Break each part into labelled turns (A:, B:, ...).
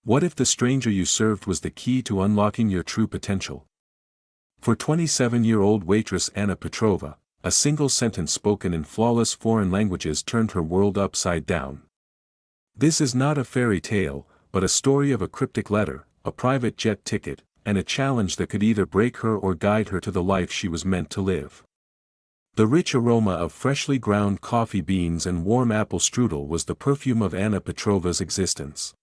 A: What if the stranger you served was the key to unlocking your true potential? For 27-year-old waitress Anna Petrova, a single sentence spoken in flawless foreign languages turned her world upside down. This is not a fairy tale, but a story of a cryptic letter, a private jet ticket, and a challenge that could either break her or guide her to the life she was meant to live. The rich aroma of freshly ground coffee beans and warm apple strudel was the perfume of Anna Petrova's existence.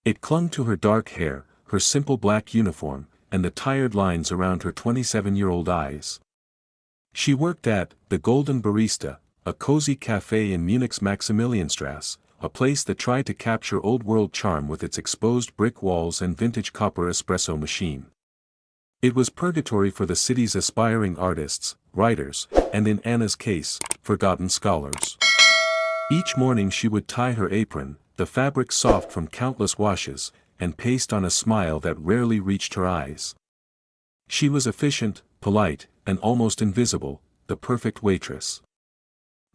A: It clung to her dark hair, her simple black uniform, and the tired lines around her 27-year-old eyes. She worked at the Golden Barista, a cozy café in Munich's Maximilianstrasse, a place that tried to capture old-world charm with its exposed brick walls and vintage copper espresso machine. It was purgatory for the city's aspiring artists, writers, and in Anna's case, forgotten scholars. Each morning she would tie her apron, the fabric soft from countless washes, and paste on a smile that rarely reached her eyes. She was efficient, polite, and almost invisible, the perfect waitress.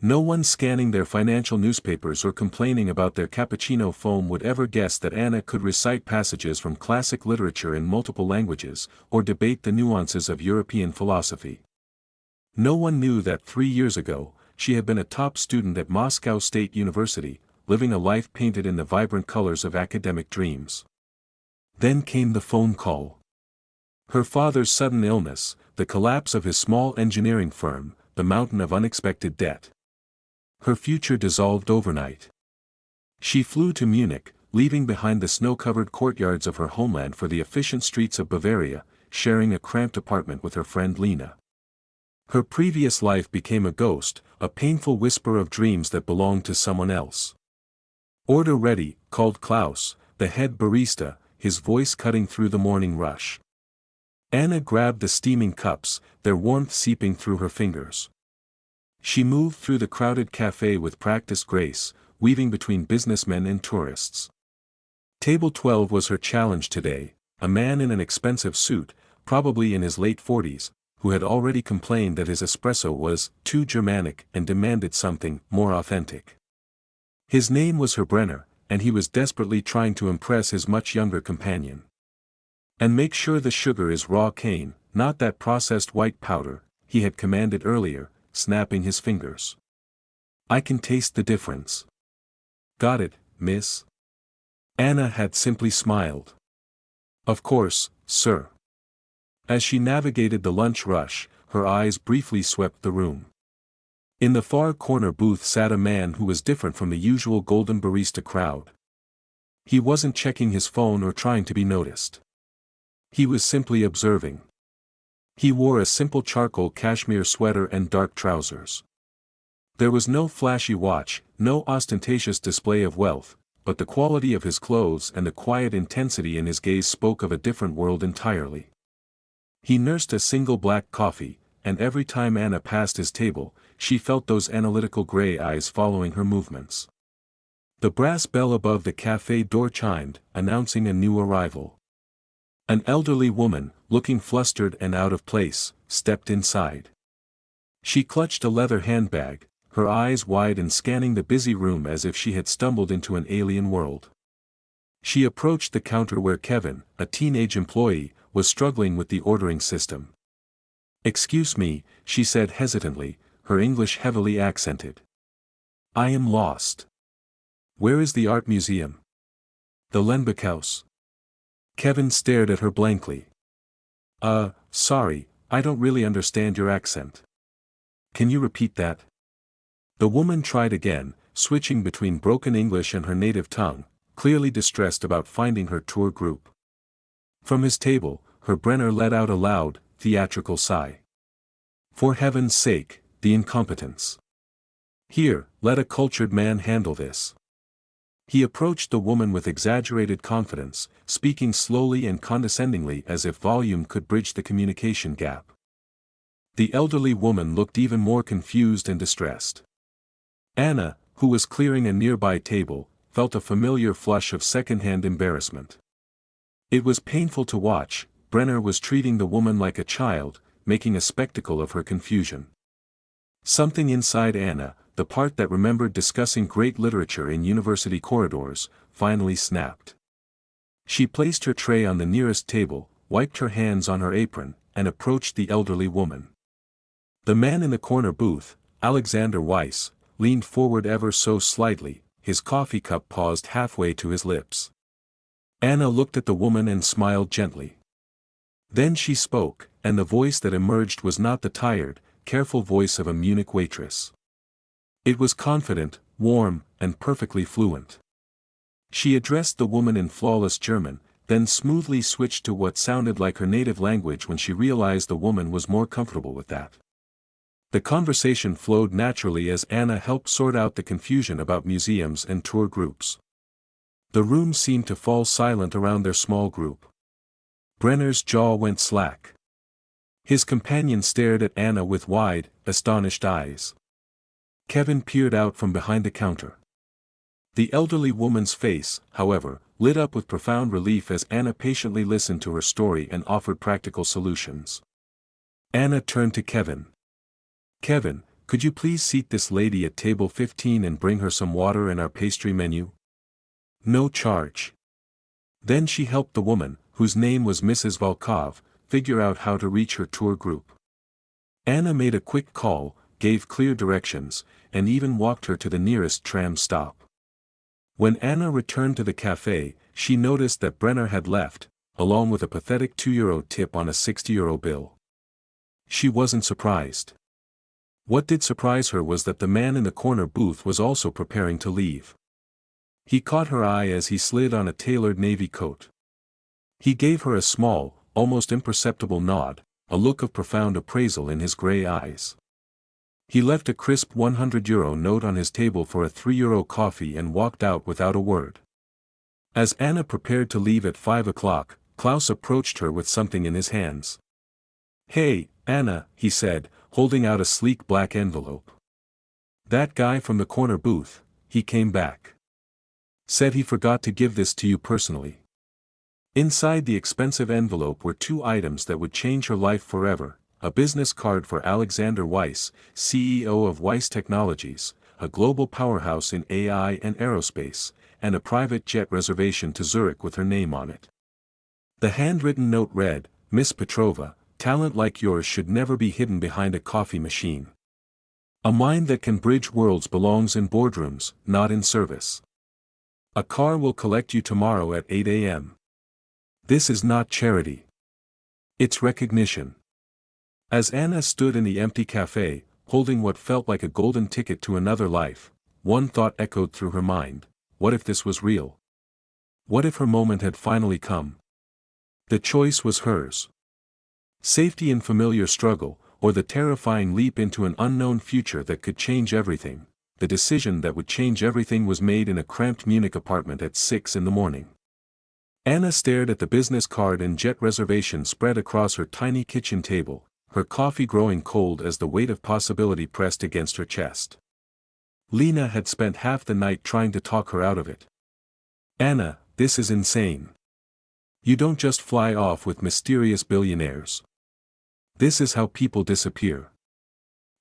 A: No one scanning their financial newspapers or complaining about their cappuccino foam would ever guess that Anna could recite passages from classic literature in multiple languages, or debate the nuances of European philosophy. No one knew that 3 years ago, she had been a top student at Moscow State University, living a life painted in the vibrant colors of academic dreams. Then came the phone call. Her father's sudden illness, the collapse of his small engineering firm, the mountain of unexpected debt. Her future dissolved overnight. She flew to Munich, leaving behind the snow-covered courtyards of her homeland for the efficient streets of Bavaria, sharing a cramped apartment with her friend Lena. Her previous life became a ghost, a painful whisper of dreams that belonged to someone else. "Order ready," called Klaus, the head barista, his voice cutting through the morning rush. Anna grabbed the steaming cups, their warmth seeping through her fingers. She moved through the crowded café with practiced grace, weaving between businessmen and tourists. Table 12 was her challenge today, a man in an expensive suit, probably in his late 40s, who had already complained that his espresso was too Germanic and demanded something more authentic. His name was Brenner, and he was desperately trying to impress his much younger companion. "And make sure the sugar is raw cane, not that processed white powder," he had commanded earlier, snapping his fingers. "I can taste the difference." "Got it, miss?" Anna had simply smiled. "Of course, sir." As she navigated the lunch rush, her eyes briefly swept the room. In the far corner booth sat a man who was different from the usual Golden Barista crowd. He wasn't checking his phone or trying to be noticed. He was simply observing. He wore a simple charcoal cashmere sweater and dark trousers. There was no flashy watch, no ostentatious display of wealth, but the quality of his clothes and the quiet intensity in his gaze spoke of a different world entirely. He nursed a single black coffee, and every time Anna passed his table, she felt those analytical gray eyes following her movements. The brass bell above the café door chimed, announcing a new arrival. An elderly woman, looking flustered and out of place, stepped inside. She clutched a leather handbag, her eyes wide and scanning the busy room as if she had stumbled into an alien world. She approached the counter where Kevin, a teenage employee, was struggling with the ordering system. "Excuse me," she said hesitantly, her English heavily accented. "I am lost. Where is the art museum?" "The Lenbeckhaus." Kevin stared at her blankly. Sorry, I don't really understand your accent. Can you repeat that?" The woman tried again, switching between broken English and her native tongue, clearly distressed about finding her tour group. From his table, Brenner let out a loud, theatrical sigh. "For heaven's sake, the incompetence. Here, let a cultured man handle this." He approached the woman with exaggerated confidence, speaking slowly and condescendingly as if volume could bridge the communication gap. The elderly woman looked even more confused and distressed. Anna, who was clearing a nearby table, felt a familiar flush of second-hand embarrassment. It was painful to watch. Brenner was treating the woman like a child, making a spectacle of her confusion. Something inside Anna, the part that remembered discussing great literature in university corridors, finally snapped. She placed her tray on the nearest table, wiped her hands on her apron, and approached the elderly woman. The man in the corner booth, Alexander Weiss, leaned forward ever so slightly, his coffee cup paused halfway to his lips. Anna looked at the woman and smiled gently. Then she spoke, and the voice that emerged was not the tired, careful voice of a Munich waitress. It was confident, warm, and perfectly fluent. She addressed the woman in flawless German, then smoothly switched to what sounded like her native language when she realized the woman was more comfortable with that. The conversation flowed naturally as Anna helped sort out the confusion about museums and tour groups. The room seemed to fall silent around their small group. Brenner's jaw went slack. His companion stared at Anna with wide, astonished eyes. Kevin peered out from behind the counter. The elderly woman's face, however, lit up with profound relief as Anna patiently listened to her story and offered practical solutions. Anna turned to Kevin. "Kevin, could you please seat this lady at table 15 and bring her some water and our pastry menu? No charge." Then she helped the woman, whose name was Mrs. Volkov, figure out how to reach her tour group. Anna made a quick call, gave clear directions, and even walked her to the nearest tram stop. When Anna returned to the cafe, she noticed that Brenner had left, along with a pathetic €2 tip on a €60 bill. She wasn't surprised. What did surprise her was that the man in the corner booth was also preparing to leave. He caught her eye as he slid on a tailored navy coat. He gave her a small, almost imperceptible nod, a look of profound appraisal in his gray eyes. He left a crisp €100 note on his table for a €3 coffee and walked out without a word. As Anna prepared to leave at 5 o'clock, Klaus approached her with something in his hands. "Hey, Anna," he said, holding out a sleek black envelope. "That guy from the corner booth, he came back. Said he forgot to give this to you personally." Inside the expensive envelope were 2 items that would change her life forever: a business card for Alexander Weiss, CEO of Weiss Technologies, a global powerhouse in AI and aerospace, and a private jet reservation to Zurich with her name on it. The handwritten note read, "Miss Petrova, talent like yours should never be hidden behind a coffee machine. A mind that can bridge worlds belongs in boardrooms, not in service. A car will collect you tomorrow at 8 a.m. This is not charity. It's recognition." As Anna stood in the empty cafe, holding what felt like a golden ticket to another life, one thought echoed through her mind: what if this was real? What if her moment had finally come? The choice was hers. Safety in familiar struggle, or the terrifying leap into an unknown future that could change everything. The decision that would change everything was made in a cramped Munich apartment at 6 in the morning. Anna stared at the business card and jet reservation spread across her tiny kitchen table, her coffee growing cold as the weight of possibility pressed against her chest. Lena had spent half the night trying to talk her out of it. "Anna, this is insane. You don't just fly off with mysterious billionaires. This is how people disappear."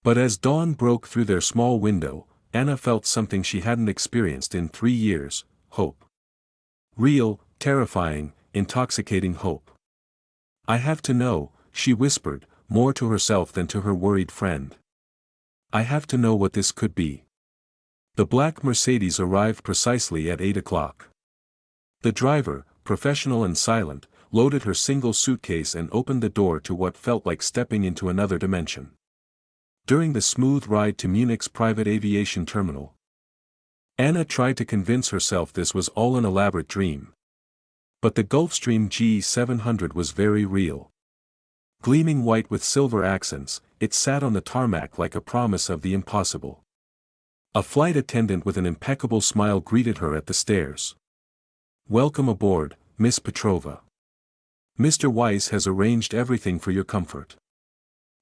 A: But as dawn broke through their small window, Anna felt something she hadn't experienced in 3 years: hope. Real, terrifying, intoxicating hope. "I have to know," she whispered, more to herself than to her worried friend. "I have to know what this could be." The black Mercedes arrived precisely at 8 o'clock. The driver, professional and silent, loaded her single suitcase and opened the door to what felt like stepping into another dimension. During the smooth ride to Munich's private aviation terminal, Anna tried to convince herself this was all an elaborate dream. But the Gulfstream G700 was very real. Gleaming white with silver accents, it sat on the tarmac like a promise of the impossible. A flight attendant with an impeccable smile greeted her at the stairs. "Welcome aboard, Miss Petrova. Mr. Weiss has arranged everything for your comfort."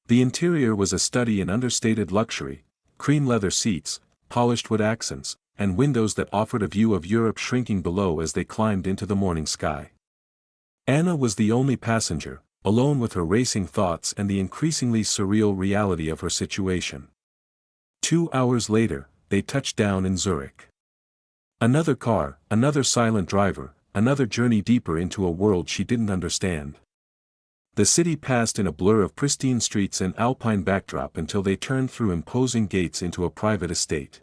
A: The interior was a study in understated luxury: cream leather seats, polished wood accents, and windows that offered a view of Europe shrinking below as they climbed into the morning sky. Anna was the only passenger, alone with her racing thoughts and the increasingly surreal reality of her situation. 2 hours later, they touched down in Zurich. Another car, another silent driver, another journey deeper into a world she didn't understand. The city passed in a blur of pristine streets and alpine backdrop until they turned through imposing gates into a private estate.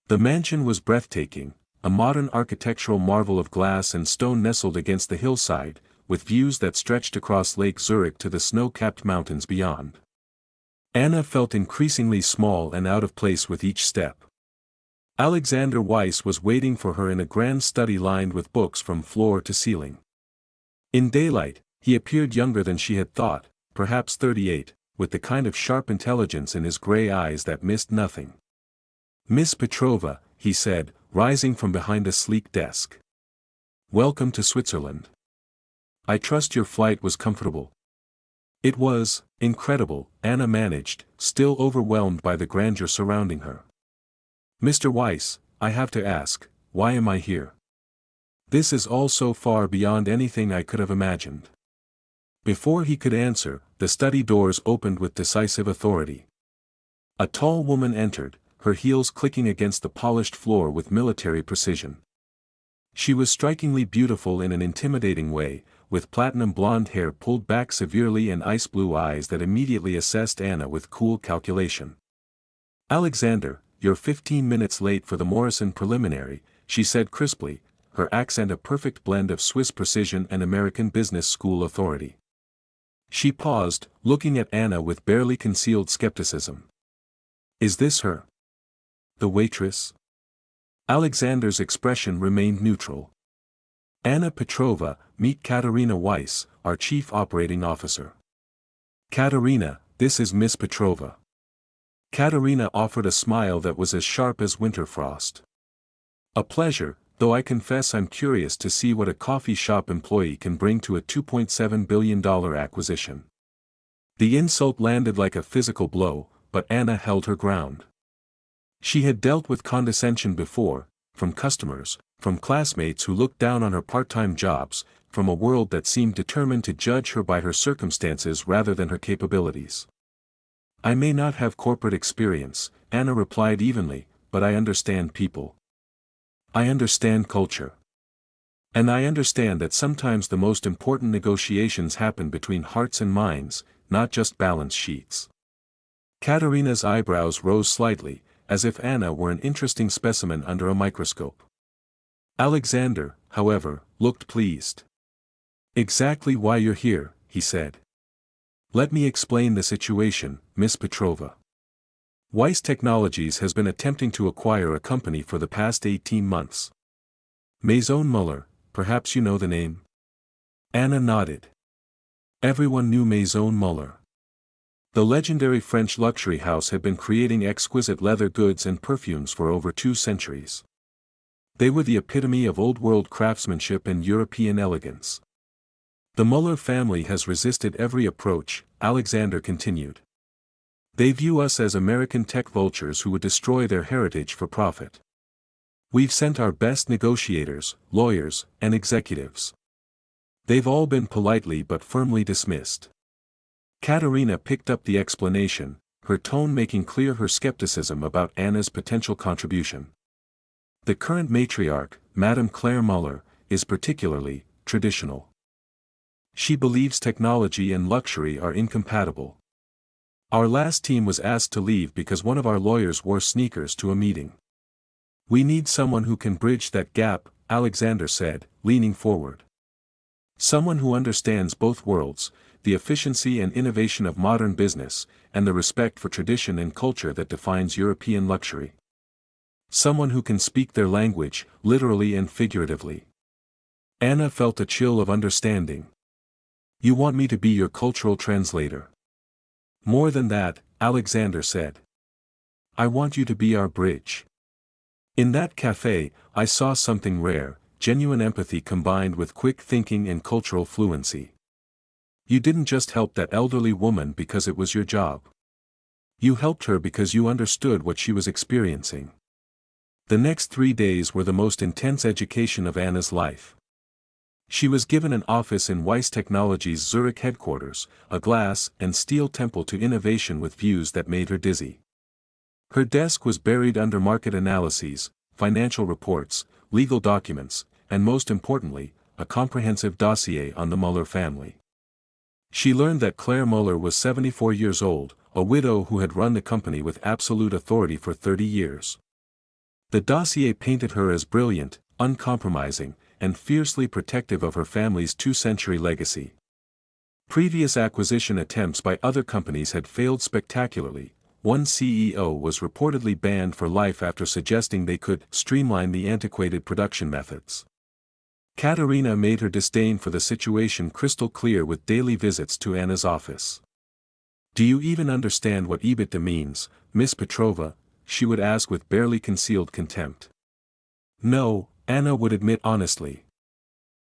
A: The mansion was breathtaking, a modern architectural marvel of glass and stone nestled against the hillside, with views that stretched across Lake Zurich to the snow-capped mountains beyond. Anna felt increasingly small and out of place with each step. Alexander Weiss was waiting for her in a grand study lined with books from floor to ceiling. In daylight, he appeared younger than she had thought, perhaps 38, with the kind of sharp intelligence in his gray eyes that missed nothing. "Miss Petrova," he said, rising from behind a sleek desk. "Welcome to Switzerland. I trust your flight was comfortable." It was incredible, Anna managed, still overwhelmed by the grandeur surrounding her. "Mr. Weiss, I have to ask, why am I here? This is all so far beyond anything I could have imagined." Before he could answer, the study doors opened with decisive authority. A tall woman entered, her heels clicking against the polished floor with military precision. She was strikingly beautiful in an intimidating way, with platinum blonde hair pulled back severely and ice-blue eyes that immediately assessed Anna with cool calculation. "Alexander, you're 15 minutes late for the Morrison preliminary," she said crisply, her accent a perfect blend of Swiss precision and American business school authority. She paused, looking at Anna with barely concealed skepticism. "Is this her? The waitress?" Alexander's expression remained neutral. "Anna Petrova, meet Katerina Weiss, our chief operating officer." "Katerina, this is Miss Petrova." Katerina offered a smile that was as sharp as winter frost. "A pleasure, though I confess I'm curious to see what a coffee shop employee can bring to a $2.7 billion acquisition." The insult landed like a physical blow, but Anna held her ground. She had dealt with condescension before, from customers, from classmates who looked down on her part-time jobs, from a world that seemed determined to judge her by her circumstances rather than her capabilities. "I may not have corporate experience," Anna replied evenly, "but I understand people. I understand culture. And I understand that sometimes the most important negotiations happen between hearts and minds, not just balance sheets." Katerina's eyebrows rose slightly, as if Anna were an interesting specimen under a microscope. Alexander, however, looked pleased. "Exactly why you're here," he said. "Let me explain the situation, Miss Petrova. Weiss Technologies has been attempting to acquire a company for the past 18 months. Maison Muller, perhaps you know the name?" Anna nodded. Everyone knew Maison Muller. The legendary French luxury house had been creating exquisite leather goods and perfumes for over 2 centuries. They were the epitome of old-world craftsmanship and European elegance. "The Muller family has resisted every approach," Alexander continued. "They view us as American tech vultures who would destroy their heritage for profit. We've sent our best negotiators, lawyers, and executives. They've all been politely but firmly dismissed." Katerina picked up the explanation, her tone making clear her skepticism about Anna's potential contribution. "The current matriarch, Madame Claire Muller, is particularly traditional. She believes technology and luxury are incompatible. Our last team was asked to leave because one of our lawyers wore sneakers to a meeting. We need someone who can bridge that gap," Alexander said, leaning forward. "Someone who understands both worlds, the efficiency and innovation of modern business, and the respect for tradition and culture that defines European luxury. Someone who can speak their language, literally and figuratively." Anna felt a chill of understanding. "You want me to be your cultural translator?" "More than that," Alexander said. "I want you to be our bridge. In that cafe, I saw something rare, genuine empathy combined with quick thinking and cultural fluency. You didn't just help that elderly woman because it was your job. You helped her because you understood what she was experiencing." The next 3 days were the most intense education of Anna's life. She was given an office in Weiss Technologies' Zurich headquarters, a glass and steel temple to innovation with views that made her dizzy. Her desk was buried under market analyses, financial reports, legal documents, and most importantly, a comprehensive dossier on the Muller family. She learned that Claire Muller was 74 years old, a widow who had run the company with absolute authority for 30 years. The dossier painted her as brilliant, uncompromising, and fiercely protective of her family's two-century legacy. Previous acquisition attempts by other companies had failed spectacularly. One CEO was reportedly banned for life after suggesting they could streamline the antiquated production methods. Katerina made her disdain for the situation crystal clear with daily visits to Anna's office. "Do you even understand what EBITDA means, Miss Petrova?" she would ask with barely concealed contempt. "No," Anna would admit honestly.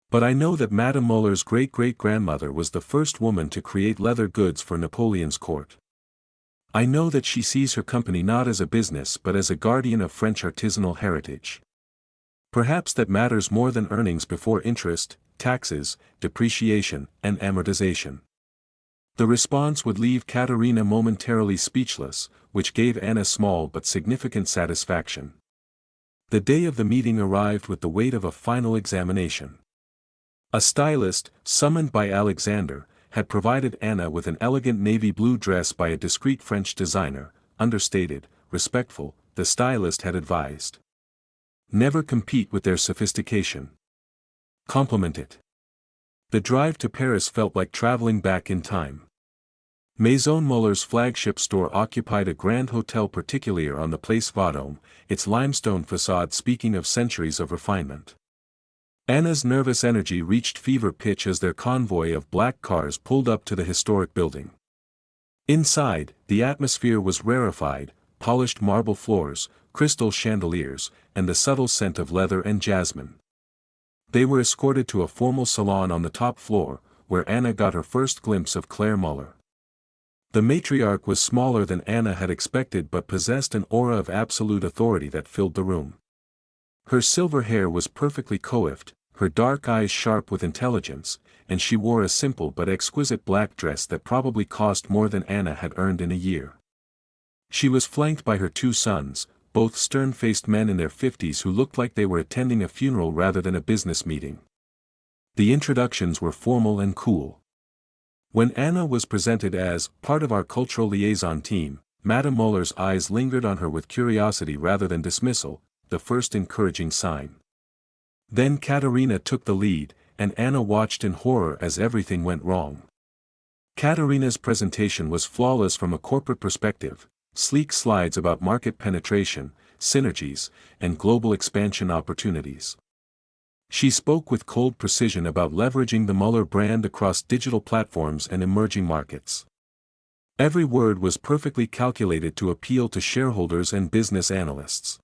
A: "But I know that Madame Muller's great-great-grandmother was the first woman to create leather goods for Napoleon's court. I know that she sees her company not as a business but as a guardian of French artisanal heritage. Perhaps that matters more than earnings before interest, taxes, depreciation, and amortization." The response would leave Katerina momentarily speechless, which gave Anna small but significant satisfaction. The day of the meeting arrived with the weight of a final examination. A stylist, summoned by Alexander, had provided Anna with an elegant navy blue dress by a discreet French designer, understated, respectful, the stylist had advised. Never compete with their sophistication. Complement it. The drive to Paris felt like traveling back in time. Maison Muller's flagship store occupied a grand hotel particulier on the Place Vendôme, its limestone facade speaking of centuries of refinement. Anna's nervous energy reached fever pitch as their convoy of black cars pulled up to the historic building. Inside, the atmosphere was rarefied, polished marble floors, crystal chandeliers, and the subtle scent of leather and jasmine. They were escorted to a formal salon on the top floor, where Anna got her first glimpse of Claire Muller. The matriarch was smaller than Anna had expected but possessed an aura of absolute authority that filled the room. Her silver hair was perfectly coiffed, her dark eyes sharp with intelligence, and she wore a simple but exquisite black dress that probably cost more than Anna had earned in a year. She was flanked by her two sons, both stern-faced men in their 50s who looked like they were attending a funeral rather than a business meeting. The introductions were formal and cool. When Anna was presented as part of our cultural liaison team, Madame Muller's eyes lingered on her with curiosity rather than dismissal, the first encouraging sign. Then Katerina took the lead, and Anna watched in horror as everything went wrong. Katerina's presentation was flawless from a corporate perspective, sleek slides about market penetration, synergies, and global expansion opportunities. She spoke with cold precision about leveraging the Muller brand across digital platforms and emerging markets. Every word was perfectly calculated to appeal to shareholders and business analysts.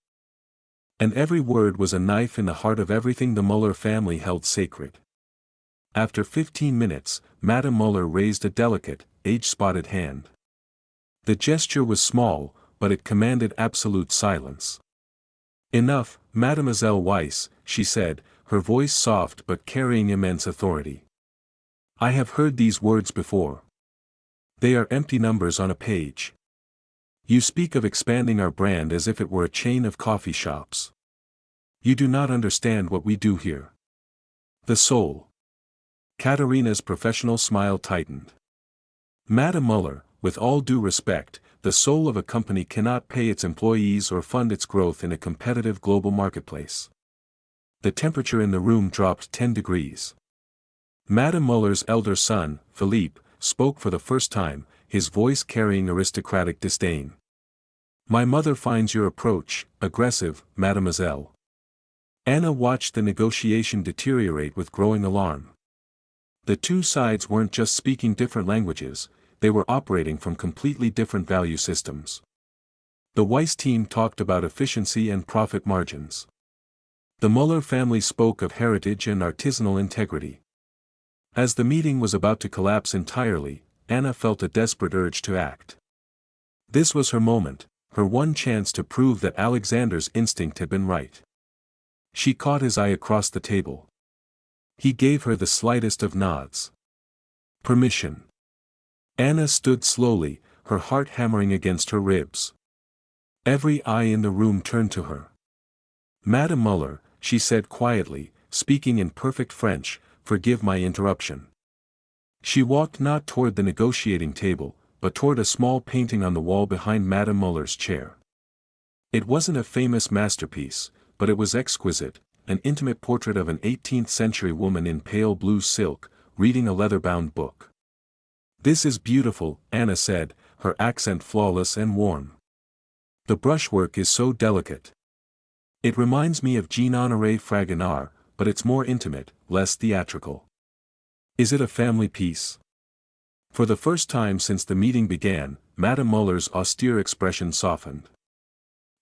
A: And every word was a knife in the heart of everything the Muller family held sacred. After 15 minutes, Madame Muller raised a delicate, age-spotted hand. The gesture was small, but it commanded absolute silence. "Enough, Mademoiselle Weiss," she said, her voice soft but carrying immense authority. "I have heard these words before. They are empty numbers on a page. You speak of expanding our brand as if it were a chain of coffee shops. You do not understand what we do here. The soul." Katerina's professional smile tightened. "Madame Muller, with all due respect, the soul of a company cannot pay its employees or fund its growth in a competitive global marketplace." The temperature in the room dropped 10 degrees. Madame Muller's elder son, Philippe, spoke for the first time, his voice carrying aristocratic disdain. "My mother finds your approach aggressive, mademoiselle." Anna watched the negotiation deteriorate with growing alarm. The two sides weren't just speaking different languages, they were operating from completely different value systems. The Weiss team talked about efficiency and profit margins. The Muller family spoke of heritage and artisanal integrity. As the meeting was about to collapse entirely, Anna felt a desperate urge to act. This was her moment, her one chance to prove that Alexander's instinct had been right. She caught his eye across the table. He gave her the slightest of nods. Permission. Anna stood slowly, her heart hammering against her ribs. Every eye in the room turned to her. "Madame Muller," she said quietly, speaking in perfect French, "Forgive my interruption." She walked not toward the negotiating table, but toward a small painting on the wall behind Madame Muller's chair. It wasn't a famous masterpiece, but it was exquisite, an intimate portrait of an 18th-century woman in pale blue silk, reading a leather-bound book. "This is beautiful," Anna said, her accent flawless and warm. "The brushwork is so delicate. It reminds me of Jean-Honoré Fragonard, but it's more intimate, less theatrical. Is it a family piece?" For the first time since the meeting began, Madame Muller's austere expression softened.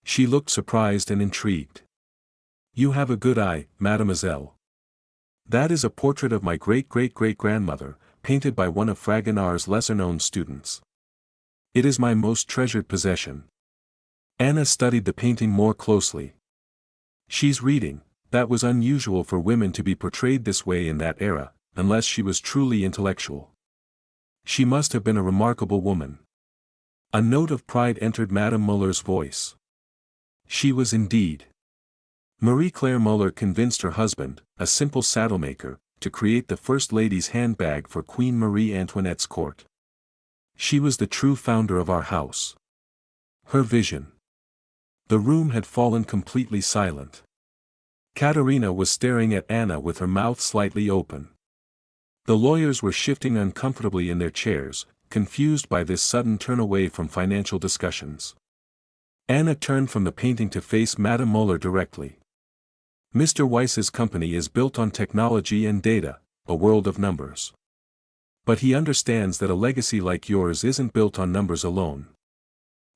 A: She looked surprised and intrigued. "You have a good eye, mademoiselle. That is a portrait of my great-great-great-grandmother, painted by one of Fragonard's lesser-known students. It is my most treasured possession." Anna studied the painting more closely. "She's reading." That was unusual for women to be portrayed this way in that era, unless she was truly intellectual. She must have been a remarkable woman. A note of pride entered Madame Muller's voice. She was indeed. Marie-Claire Muller convinced her husband, a simple saddlemaker, to create the First Lady's handbag for Queen Marie Antoinette's court. She was the true founder of our house. Her vision. The room had fallen completely silent. Katerina was staring at Anna with her mouth slightly open. The lawyers were shifting uncomfortably in their chairs, confused by this sudden turn away from financial discussions. Anna turned from the painting to face Madame Muller directly. "Mr. Weiss's company is built on technology and data, a world of numbers. But he understands that a legacy like yours isn't built on numbers alone.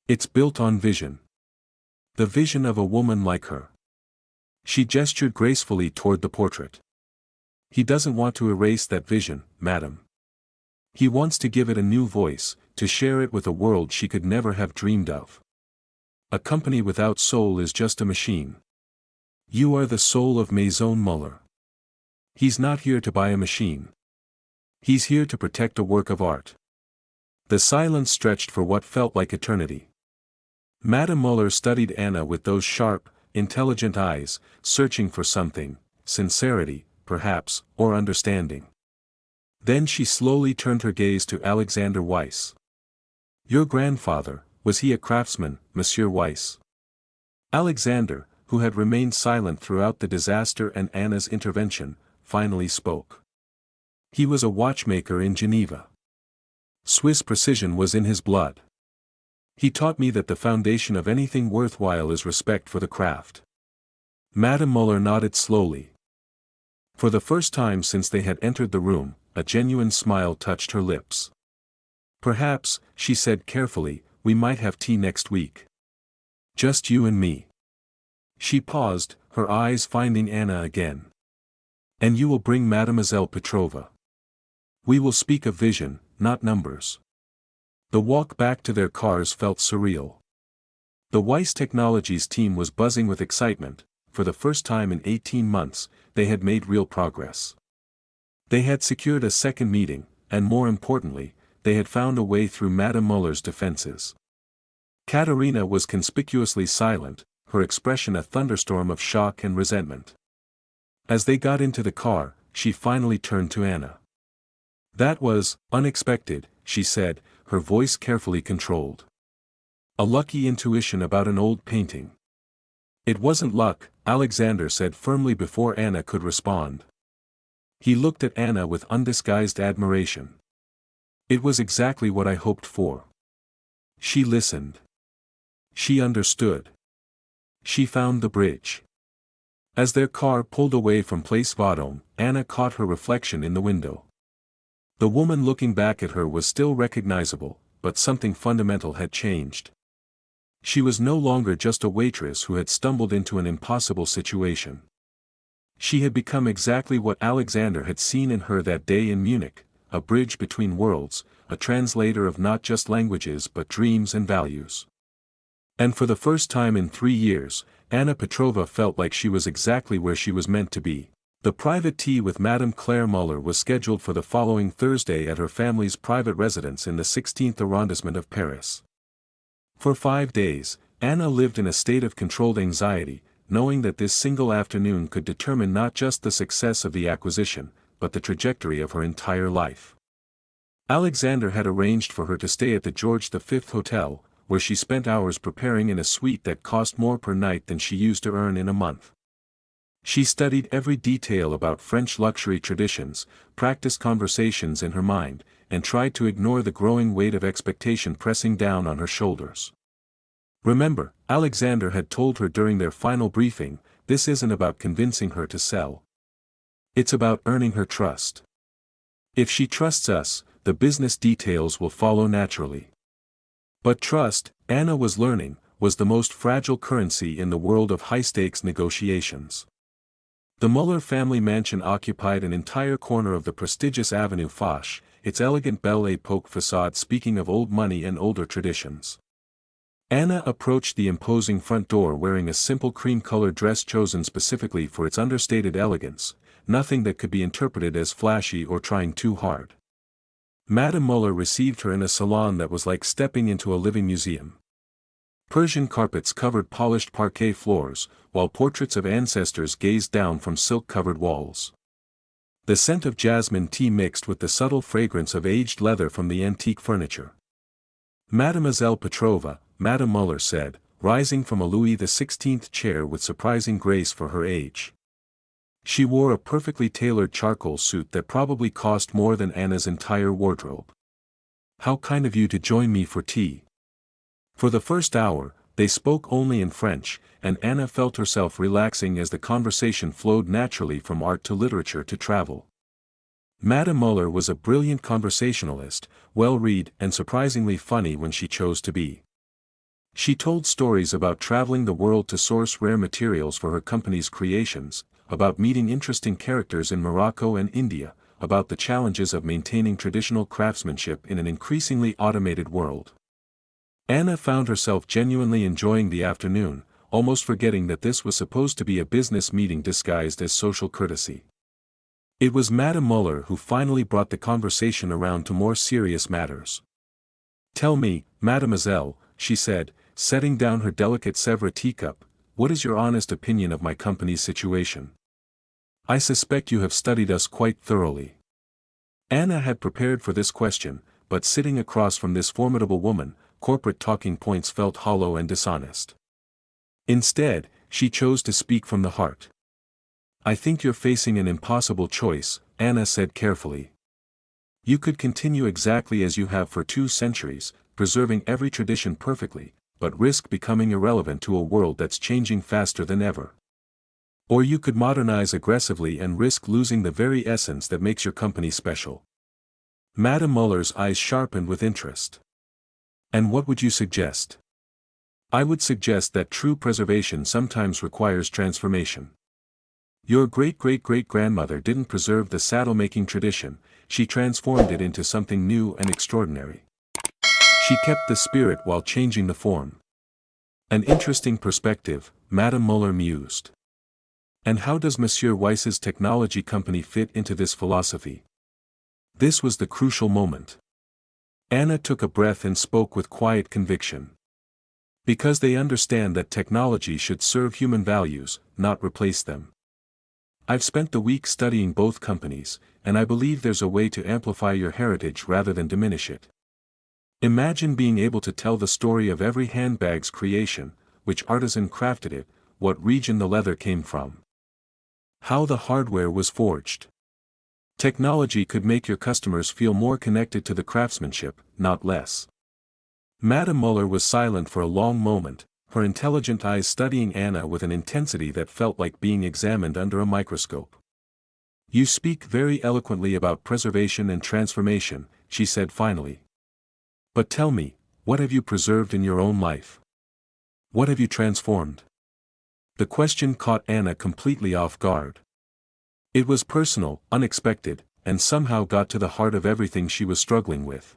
A: It's built on vision. The vision of a woman like her." She gestured gracefully toward the portrait. "He doesn't want to erase that vision, madam. He wants to give it a new voice, to share it with a world she could never have dreamed of. A company without soul is just a machine. You are the soul of Maison Muller. He's not here to buy a machine. He's here to protect a work of art." The silence stretched for what felt like eternity. Madame Muller studied Anna with those sharp, intelligent eyes, searching for something, sincerity, perhaps, or understanding. Then she slowly turned her gaze to Alexander Weiss. "Your grandfather, was he a craftsman, Monsieur Weiss?" Alexander, who had remained silent throughout the disaster and Anna's intervention, finally spoke. "He was a watchmaker in Geneva. Swiss precision was in his blood. He taught me that the foundation of anything worthwhile is respect for the craft." Madame Muller nodded slowly. For the first time since they had entered the room, a genuine smile touched her lips. "Perhaps," she said carefully, "we might have tea next week. Just you and me." She paused, her eyes finding Anna again. "And you will bring Mademoiselle Petrova. We will speak of vision, not numbers." The walk back to their cars felt surreal. The Weiss Technologies team was buzzing with excitement. For the first time in 18 months, they had made real progress. They had secured a second meeting, and more importantly, they had found a way through Madame Muller's defenses. Katerina was conspicuously silent, her expression a thunderstorm of shock and resentment. As they got into the car, she finally turned to Anna. "That was unexpected," she said, her voice carefully controlled. "A lucky intuition about an old painting." "It wasn't luck," Alexander said firmly before Anna could respond. He looked at Anna with undisguised admiration. "It was exactly what I hoped for." She listened. She understood. She found the bridge. As their car pulled away from Place Vendôme, Anna caught her reflection in the window. The woman looking back at her was still recognizable, but something fundamental had changed. She was no longer just a waitress who had stumbled into an impossible situation. She had become exactly what Alexander had seen in her that day in Munich, a bridge between worlds, a translator of not just languages but dreams and values. And for the first time in 3 years, Anna Petrova felt like she was exactly where she was meant to be. The private tea with Madame Claire Muller was scheduled for the following Thursday at her family's private residence in the 16th arrondissement of Paris. For 5 days, Anna lived in a state of controlled anxiety, knowing that this single afternoon could determine not just the success of the acquisition, but the trajectory of her entire life. Alexander had arranged for her to stay at the George V Hotel, where she spent hours preparing in a suite that cost more per night than she used to earn in a month. She studied every detail about French luxury traditions, practiced conversations in her mind, and tried to ignore the growing weight of expectation pressing down on her shoulders. Remember, Alexander had told her during their final briefing, this isn't about convincing her to sell. It's about earning her trust. If she trusts us, the business details will follow naturally. But trust, Anna was learning, was the most fragile currency in the world of high-stakes negotiations. The Muller family mansion occupied an entire corner of the prestigious Avenue Foch, its elegant Belle Époque facade speaking of old money and older traditions. Anna approached the imposing front door wearing a simple cream-colored dress chosen specifically for its understated elegance, nothing that could be interpreted as flashy or trying too hard. Madame Muller received her in a salon that was like stepping into a living museum. Persian carpets covered polished parquet floors, while portraits of ancestors gazed down from silk-covered walls. The scent of jasmine tea mixed with the subtle fragrance of aged leather from the antique furniture. Mademoiselle Petrova, Madame Muller said, rising from a Louis XVI chair with surprising grace for her age. She wore a perfectly tailored charcoal suit that probably cost more than Anna's entire wardrobe. "How kind of you to join me for tea." For the first hour, they spoke only in French, and Anna felt herself relaxing as the conversation flowed naturally from art to literature to travel. Madame Muller was a brilliant conversationalist, well-read and surprisingly funny when she chose to be. She told stories about traveling the world to source rare materials for her company's creations, about meeting interesting characters in Morocco and India, about the challenges of maintaining traditional craftsmanship in an increasingly automated world. Anna found herself genuinely enjoying the afternoon, almost forgetting that this was supposed to be a business meeting disguised as social courtesy. It was Madame Muller who finally brought the conversation around to more serious matters. "Tell me, mademoiselle," she said, setting down her delicate Sèvres teacup, "what is your honest opinion of my company's situation? I suspect you have studied us quite thoroughly." Anna had prepared for this question, but sitting across from this formidable woman, corporate talking points felt hollow and dishonest. Instead, she chose to speak from the heart. "I think you're facing an impossible choice," Anna said carefully. "You could continue exactly as you have for 2 centuries, preserving every tradition perfectly, but risk becoming irrelevant to a world that's changing faster than ever. Or you could modernize aggressively and risk losing the very essence that makes your company special." Madame Muller's eyes sharpened with interest. "And what would you suggest?" "I would suggest that true preservation sometimes requires transformation. Your great-great-great-grandmother didn't preserve the saddle-making tradition, she transformed it into something new and extraordinary. She kept the spirit while changing the form." "An interesting perspective," Madame Muller mused. "And how does Monsieur Weiss's technology company fit into this philosophy?" This was the crucial moment. Anna took a breath and spoke with quiet conviction. "Because they understand that technology should serve human values, not replace them. I've spent the week studying both companies, and I believe there's a way to amplify your heritage rather than diminish it. Imagine being able to tell the story of every handbag's creation, which artisan crafted it, what region the leather came from, how the hardware was forged. Technology could make your customers feel more connected to the craftsmanship, not less." Madame Muller was silent for a long moment, her intelligent eyes studying Anna with an intensity that felt like being examined under a microscope. "You speak very eloquently about preservation and transformation," she said finally. "But tell me, what have you preserved in your own life? What have you transformed?" The question caught Anna completely off guard. It was personal, unexpected, and somehow got to the heart of everything she was struggling with.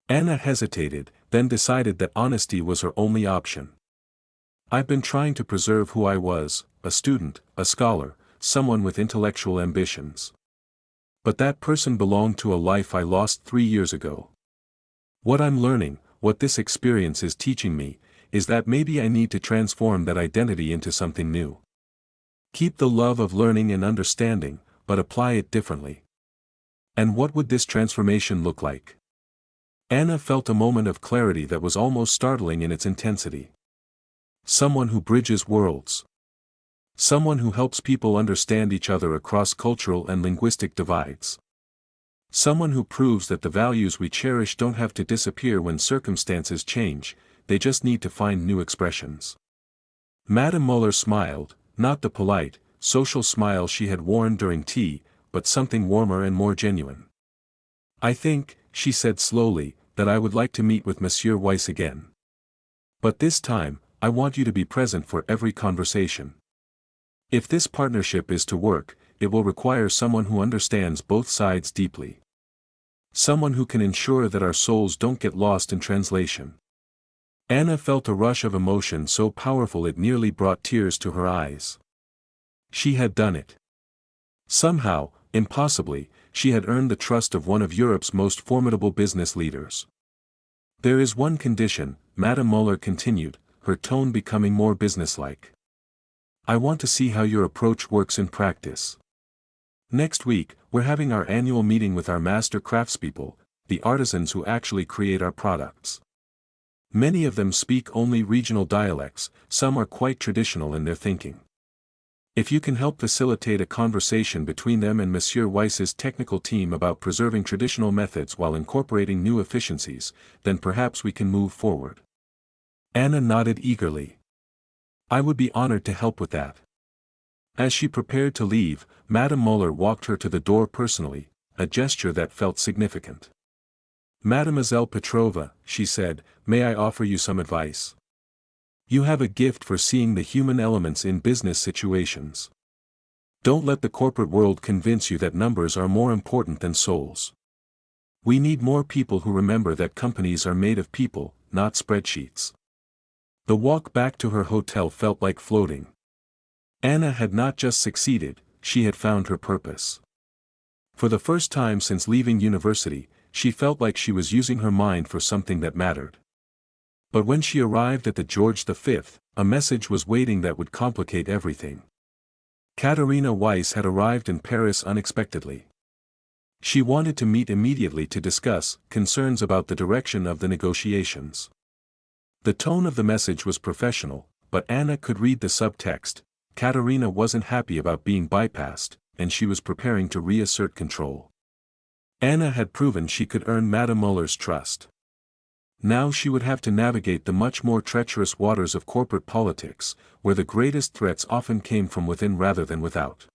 A: Anna hesitated, then decided that honesty was her only option. "I've been trying to preserve who I was, a student, a scholar, someone with intellectual ambitions. But that person belonged to a life I lost 3 years ago. What I'm learning, what this experience is teaching me, is that maybe I need to transform that identity into something new. Keep the love of learning and understanding, but apply it differently. And what would this transformation look like? Anna felt a moment of clarity that was almost startling in its intensity. Someone who bridges worlds. Someone who helps people understand each other across cultural and linguistic divides. Someone who proves that the values we cherish don't have to disappear when circumstances change, they just need to find new expressions. Madame Muller smiled, not the polite, social smile she had worn during tea, but something warmer and more genuine. I think, she said slowly, that I would like to meet with Monsieur Weiss again. But this time, I want you to be present for every conversation. If this partnership is to work, it will require someone who understands both sides deeply. Someone who can ensure that our souls don't get lost in translation. Anna felt a rush of emotion so powerful it nearly brought tears to her eyes. She had done it. Somehow, impossibly, she had earned the trust of one of Europe's most formidable business leaders. There is one condition, Madame Muller continued, her tone becoming more businesslike. I want to see how your approach works in practice. Next week, we're having our annual meeting with our master craftspeople, the artisans who actually create our products. Many of them speak only regional dialects, some are quite traditional in their thinking. If you can help facilitate a conversation between them and Monsieur Weiss's technical team about preserving traditional methods while incorporating new efficiencies, then perhaps we can move forward. Anna nodded eagerly. I would be honored to help with that. As she prepared to leave, Madame Muller walked her to the door personally, a gesture that felt significant. Mademoiselle Petrova, she said, may I offer you some advice? You have a gift for seeing the human elements in business situations. Don't let the corporate world convince you that numbers are more important than souls. We need more people who remember that companies are made of people, not spreadsheets. The walk back to her hotel felt like floating. Anna had not just succeeded, she had found her purpose. For the first time since leaving university, she felt like she was using her mind for something that mattered. But when she arrived at the George V, a message was waiting that would complicate everything. Katharina Weiss had arrived in Paris unexpectedly. She wanted to meet immediately to discuss concerns about the direction of the negotiations. The tone of the message was professional, but Anna could read the subtext. Katharina wasn't happy about being bypassed, and she was preparing to reassert control. Anna had proven she could earn Madame Muller's trust. Now she would have to navigate the much more treacherous waters of corporate politics, where the greatest threats often came from within rather than without.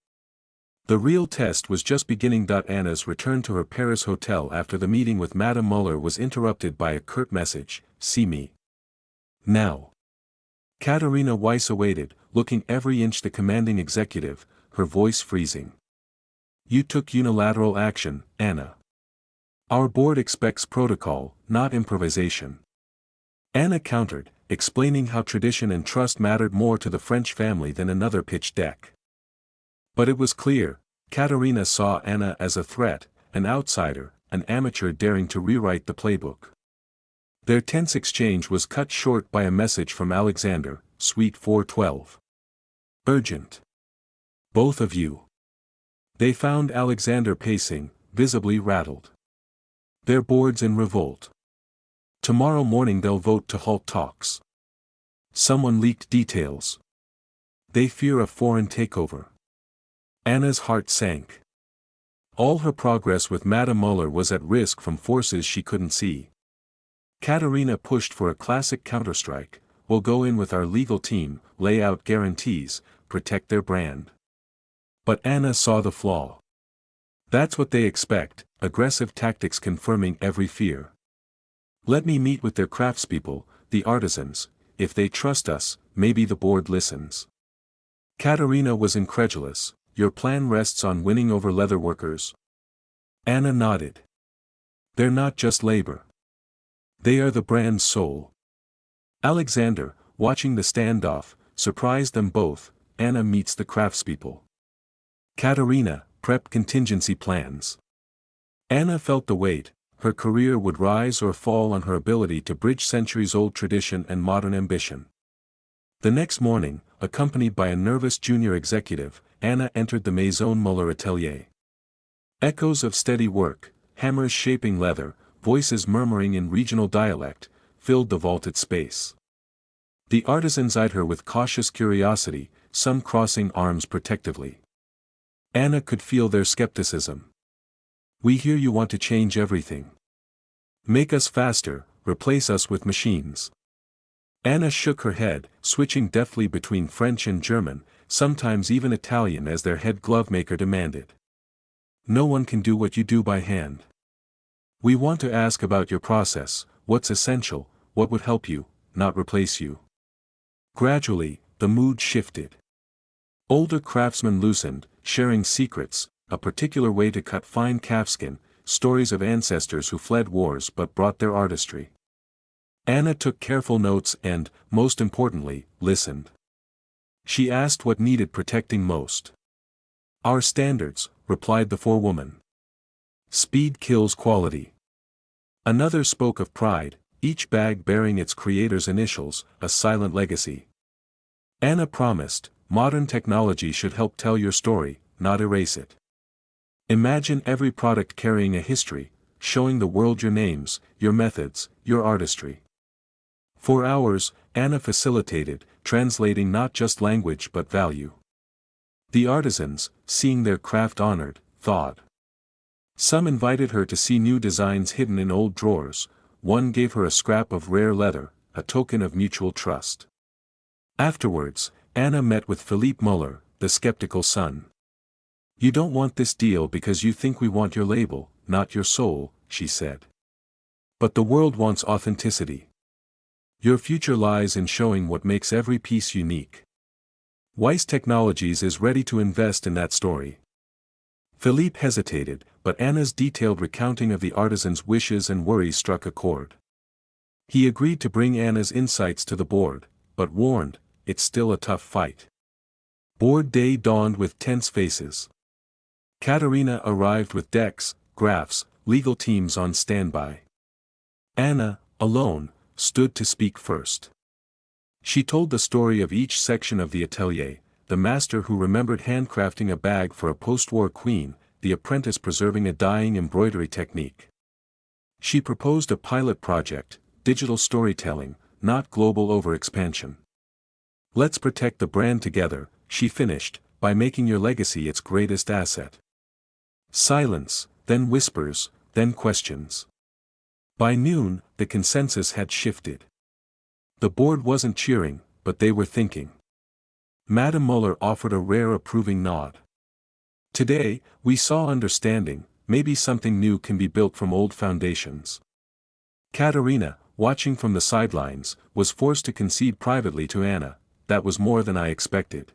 A: The real test was just beginning. Anna's return to her Paris hotel after the meeting with Madame Muller was interrupted by a curt message, see me now. Katharina Weiss awaited, looking every inch the commanding executive, her voice freezing. You took unilateral action, Anna. Our board expects protocol, not improvisation. Anna countered, explaining how tradition and trust mattered more to the French family than another pitch deck. But it was clear, Katharina saw Anna as a threat, an outsider, an amateur daring to rewrite the playbook. Their tense exchange was cut short by a message from Alexander, Suite 412. Urgent. Both of you. They found Alexander pacing, visibly rattled. Their board's in revolt. Tomorrow morning they'll vote to halt talks. Someone leaked details. They fear a foreign takeover. Anna's heart sank. All her progress with Madame Muller was at risk from forces she couldn't see. Katharina pushed for a classic counterstrike. We'll go in with our legal team, lay out guarantees, protect their brand. But Anna saw the flaw. That's what they expect, aggressive tactics confirming every fear. Let me meet with their craftspeople, the artisans. If they trust us, maybe the board listens. Katharina was incredulous. Your plan rests on winning over leatherworkers? Anna nodded. They're not just labor. They are the brand's soul. Alexander, watching the standoff, surprised them both. Anna meets the craftspeople. Katharina, prep contingency plans. Anna felt the weight, her career would rise or fall on her ability to bridge centuries-old tradition and modern ambition. The next morning, accompanied by a nervous junior executive, Anna entered the Maison Muller atelier. Echoes of steady work, hammers shaping leather, voices murmuring in regional dialect, filled the vaulted space. The artisans eyed her with cautious curiosity, some crossing arms protectively. Anna could feel their skepticism. "We hear you want to change everything. Make us faster, replace us with machines." Anna shook her head, switching deftly between French and German, sometimes even Italian as their head glovemaker demanded. "No one can do what you do by hand. We want to ask about your process, what's essential, what would help you, not replace you." Gradually, the mood shifted. Older craftsmen loosened, sharing secrets, a particular way to cut fine calfskin, stories of ancestors who fled wars but brought their artistry. Anna took careful notes and, most importantly, listened. She asked what needed protecting most. "Our standards," replied the forewoman. "Speed kills quality." Another spoke of pride, each bag bearing its creator's initials, a silent legacy. Anna promised, "Modern technology should help tell your story, not erase it. Imagine every product carrying a history, showing the world your names, your methods, your artistry." For hours, Anna facilitated, translating not just language but value. The artisans, seeing their craft honored, thawed. Some invited her to see new designs hidden in old drawers, one gave her a scrap of rare leather, a token of mutual trust. Afterwards, Anna met with Philippe Muller, the skeptical son. "You don't want this deal because you think we want your label, not your soul," she said. "But the world wants authenticity. Your future lies in showing what makes every piece unique. Weiss Technologies is ready to invest in that story." Philippe hesitated, but Anna's detailed recounting of the artisan's wishes and worries struck a chord. He agreed to bring Anna's insights to the board, but warned, "It's still a tough fight." Board day dawned with tense faces. Katerina arrived with decks, graphs, legal teams on standby. Anna, alone, stood to speak first. She told the story of each section of the atelier, the master who remembered handcrafting a bag for a post-war queen, the apprentice preserving a dying embroidery technique. She proposed a pilot project, digital storytelling, not global overexpansion. "Let's protect the brand together," she finished, "by making your legacy its greatest asset." Silence, then whispers, then questions. By noon, the consensus had shifted. The board wasn't cheering, but they were thinking. Madame Muller offered a rare approving nod. "Today, we saw understanding, maybe something new can be built from old foundations." Katerina, watching from the sidelines, was forced to concede privately to Anna, "That was more than I expected.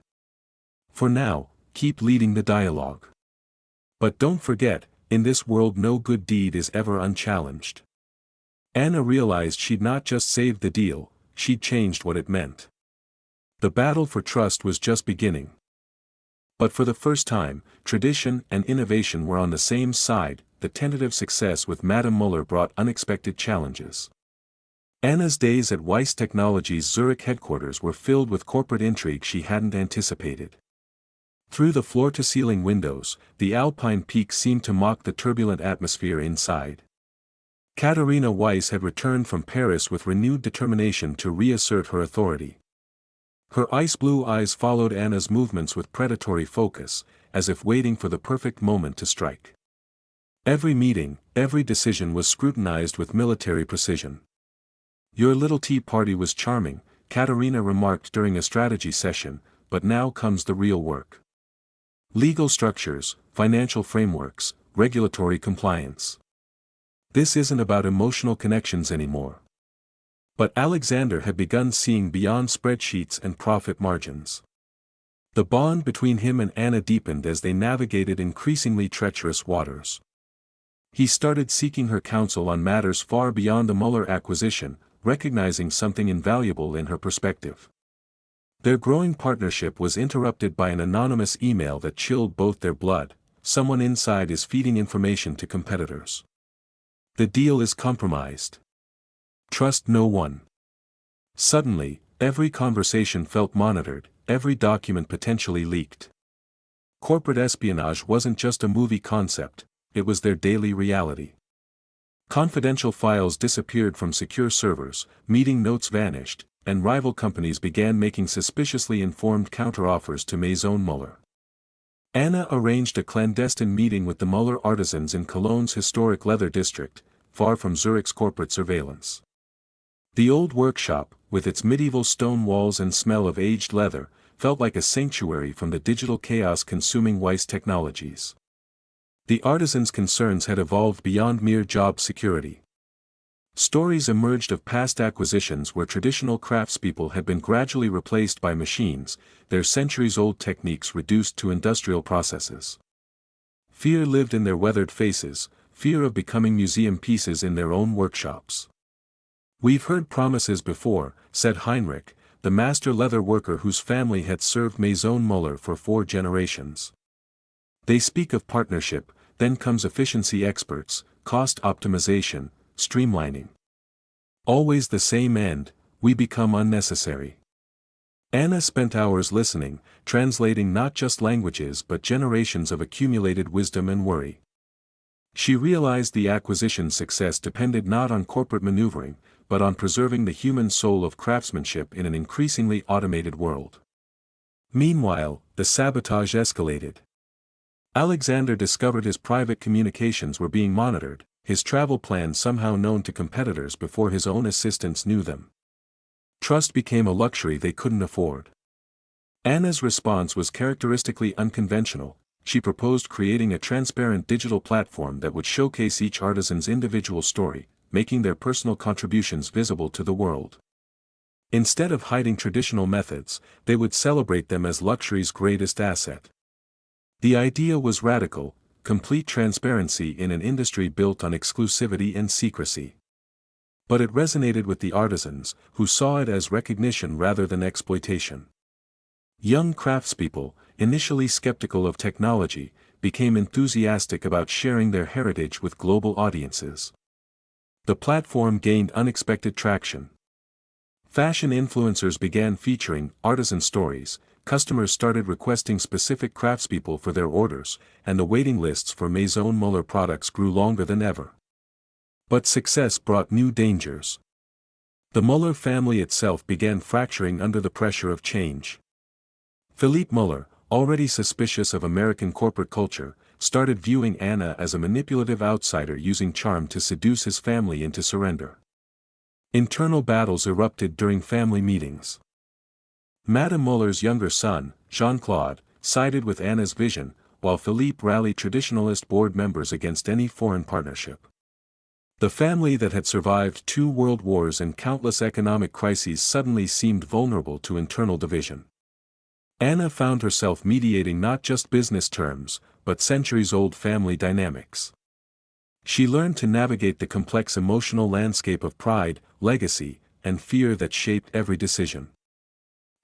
A: For now, keep leading the dialogue. But don't forget, in this world no good deed is ever unchallenged." Anna realized she'd not just saved the deal, she'd changed what it meant. The battle for trust was just beginning. But for the first time, tradition and innovation were on the same side. The tentative success with Madame Muller brought unexpected challenges. Anna's days at Weiss Technologies' Zurich headquarters were filled with corporate intrigue she hadn't anticipated. Through the floor-to-ceiling windows, the Alpine peaks seemed to mock the turbulent atmosphere inside. Katerina Weiss had returned from Paris with renewed determination to reassert her authority. Her ice-blue eyes followed Anna's movements with predatory focus, as if waiting for the perfect moment to strike. Every meeting, every decision was scrutinized with military precision. "Your little tea party was charming," Katerina remarked during a strategy session, "but now comes the real work. Legal structures, financial frameworks, regulatory compliance. This isn't about emotional connections anymore." But Alexander had begun seeing beyond spreadsheets and profit margins. The bond between him and Anna deepened as they navigated increasingly treacherous waters. He started seeking her counsel on matters far beyond the Muller acquisition, recognizing something invaluable in her perspective. Their growing partnership was interrupted by an anonymous email that chilled both their blood. "Someone inside is feeding information to competitors. The deal is compromised. Trust no one. Suddenly, every conversation felt monitored, every document potentially leaked. Corporate espionage wasn't just a movie concept, it was their daily reality. Confidential files disappeared from secure servers, meeting notes vanished, and rival companies began making suspiciously informed counteroffers to Maison Muller. Anna arranged a clandestine meeting with the Muller artisans in Cologne's historic leather district, far from Zurich's corporate surveillance. The old workshop, with its medieval stone walls and smell of aged leather, felt like a sanctuary from the digital chaos consuming Weiss Technologies. The artisans' concerns had evolved beyond mere job security. Stories emerged of past acquisitions where traditional craftspeople had been gradually replaced by machines, their centuries-old techniques reduced to industrial processes. Fear lived in their weathered faces, fear of becoming museum pieces in their own workshops. "We've heard promises before," said Heinrich, the master leather worker whose family had served Maison Muller for 4 generations. "They speak of partnership, then comes efficiency experts, cost optimization, streamlining. Always the same end, we become unnecessary." Anna spent hours listening, translating not just languages but generations of accumulated wisdom and worry. She realized the acquisition's success depended not on corporate maneuvering, but on preserving the human soul of craftsmanship in an increasingly automated world. Meanwhile, the sabotage escalated. Alexander discovered his private communications were being monitored, his travel plans somehow known to competitors before his own assistants knew them. Trust became a luxury they couldn't afford. Anna's response was characteristically unconventional. She proposed creating a transparent digital platform that would showcase each artisan's individual story, making their personal contributions visible to the world. Instead of hiding traditional methods, they would celebrate them as luxury's greatest asset. The idea was radical: complete transparency in an industry built on exclusivity and secrecy. But it resonated with the artisans, who saw it as recognition rather than exploitation. Young craftspeople, initially skeptical of technology, became enthusiastic about sharing their heritage with global audiences. The platform gained unexpected traction. Fashion influencers began featuring artisan stories, customers started requesting specific craftspeople for their orders, and the waiting lists for Maison Muller products grew longer than ever. But success brought new dangers. The Muller family itself began fracturing under the pressure of change. Philippe Muller, already suspicious of American corporate culture, started viewing Anna as a manipulative outsider using charm to seduce his family into surrender. Internal battles erupted during family meetings. Madame Muller's younger son, Jean-Claude, sided with Anna's vision, while Philippe rallied traditionalist board members against any foreign partnership. The family that had survived 2 world wars and countless economic crises suddenly seemed vulnerable to internal division. Anna found herself mediating not just business terms, but centuries-old family dynamics. She learned to navigate the complex emotional landscape of pride, legacy, and fear that shaped every decision.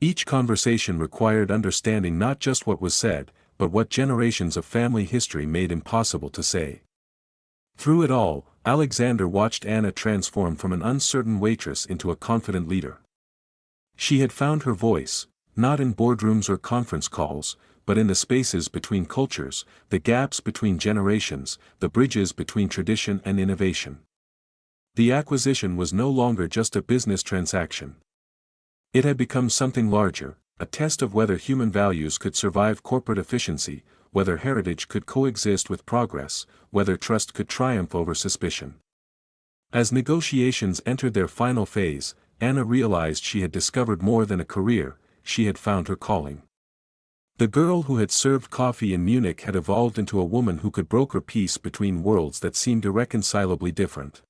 A: Each conversation required understanding not just what was said, but what generations of family history made impossible to say. Through it all, Alexander watched Anna transform from an uncertain waitress into a confident leader. She had found her voice, not in boardrooms or conference calls, but in the spaces between cultures, the gaps between generations, the bridges between tradition and innovation. The acquisition was no longer just a business transaction. It had become something larger, a test of whether human values could survive corporate efficiency, whether heritage could coexist with progress, whether trust could triumph over suspicion. As negotiations entered their final phase, Anna realized she had discovered more than a career, she had found her calling. The girl who had served coffee in Munich had evolved into a woman who could broker peace between worlds that seemed irreconcilably different.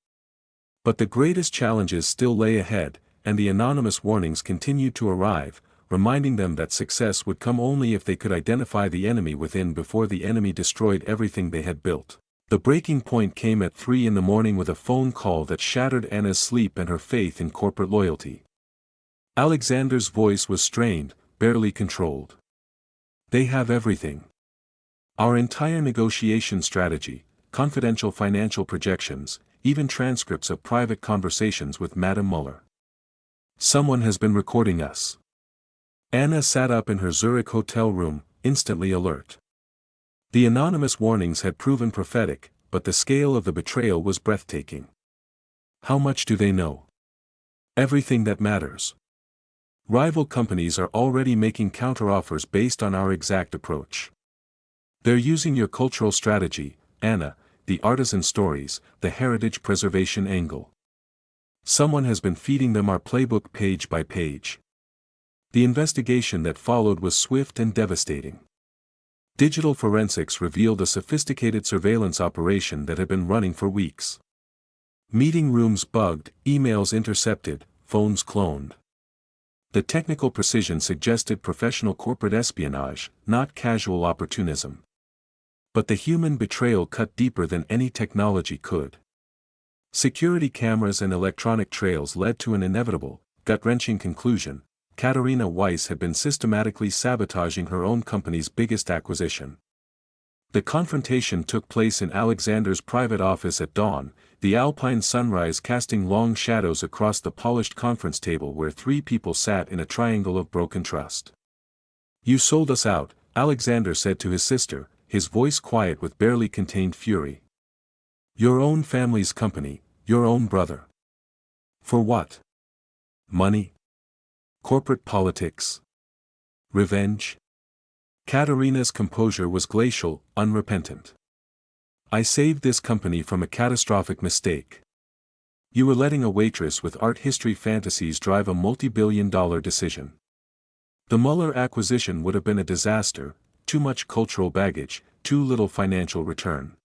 A: But the greatest challenges still lay ahead, and the anonymous warnings continued to arrive, reminding them that success would come only if they could identify the enemy within before the enemy destroyed everything they had built. The breaking point came at 3 a.m. with a phone call that shattered Anna's sleep and her faith in corporate loyalty. Alexander's voice was strained, barely controlled. "They have everything. Our entire negotiation strategy, confidential financial projections, even transcripts of private conversations with Madame Muller. Someone has been recording us. Anna sat up in her Zurich hotel room, instantly alert. The anonymous warnings had proven prophetic, but the scale of the betrayal was breathtaking. How much do they know? Everything that matters. Rival companies are already making counteroffers based on our exact approach. They're using your cultural strategy, Anna, the artisan stories, the heritage preservation angle. Someone has been feeding them our playbook page by page. The investigation that followed was swift and devastating. Digital forensics revealed a sophisticated surveillance operation that had been running for weeks. Meeting rooms bugged, emails intercepted, phones cloned. The technical precision suggested professional corporate espionage, not casual opportunism. But the human betrayal cut deeper than any technology could. Security cameras and electronic trails led to an inevitable, gut-wrenching conclusion. Katharina Weiss had been systematically sabotaging her own company's biggest acquisition. The confrontation took place in Alexander's private office at dawn, the alpine sunrise casting long shadows across the polished conference table where three people sat in a triangle of broken trust. "You sold us out," Alexander said to his sister, his voice quiet with barely contained fury. "Your own family's company, your own brother. For what? Money? Corporate politics? Revenge?" Katharina's composure was glacial, unrepentant. "I saved this company from a catastrophic mistake. You were letting a waitress with art history fantasies drive a multi-billion-dollar decision. The Muller acquisition would have been a disaster, too much cultural baggage, too little financial return."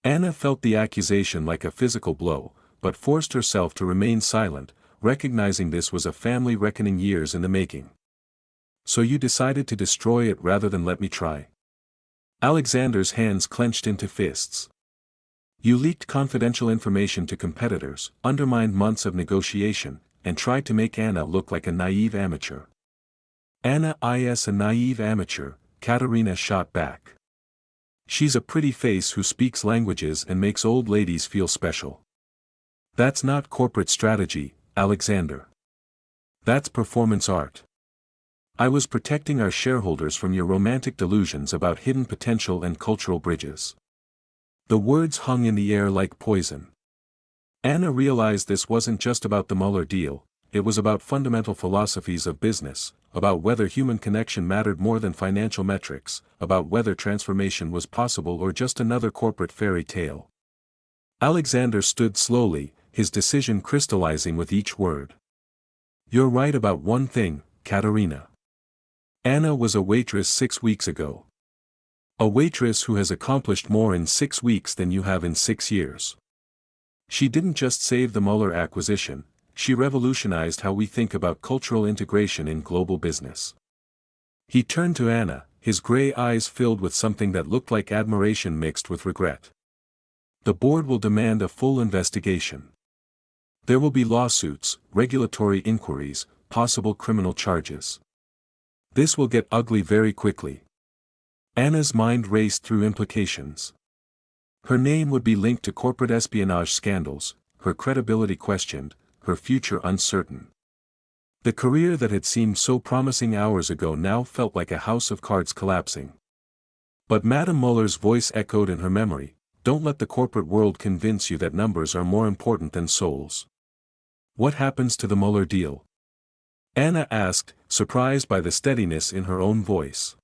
A: Anna felt the accusation like a physical blow, but forced herself to remain silent, recognizing this was a family reckoning years in the making. "So you decided to destroy it rather than let me try?" Alexander's hands clenched into fists. "You leaked confidential information to competitors, undermined months of negotiation, and tried to make Anna look like a naive amateur." "Anna is a naive amateur," Katharina shot back. "She's a pretty face who speaks languages and makes old ladies feel special. That's not corporate strategy, Alexander. That's performance art. I was protecting our shareholders from your romantic delusions about hidden potential and cultural bridges." The words hung in the air like poison. Anna realized this wasn't just about the Muller deal, it was about fundamental philosophies of business, about whether human connection mattered more than financial metrics, about whether transformation was possible or just another corporate fairy tale. Alexander stood slowly, his decision crystallizing with each word. "You're right about one thing, Katharina. Anna was a waitress 6 weeks ago. A waitress who has accomplished more in 6 weeks than you have in 6 years. She didn't just save the Muller acquisition, she revolutionized how we think about cultural integration in global business." He turned to Anna, his gray eyes filled with something that looked like admiration mixed with regret. "The board will demand a full investigation. There will be lawsuits, regulatory inquiries, possible criminal charges. This will get ugly very quickly." Anna's mind raced through implications. Her name would be linked to corporate espionage scandals, her credibility questioned, her future uncertain. The career that had seemed so promising hours ago now felt like a house of cards collapsing. But Madame Muller's voice echoed in her memory, "Don't let the corporate world convince you that numbers are more important than souls." "What happens to the Muller deal?" Anna asked, surprised by the steadiness in her own voice.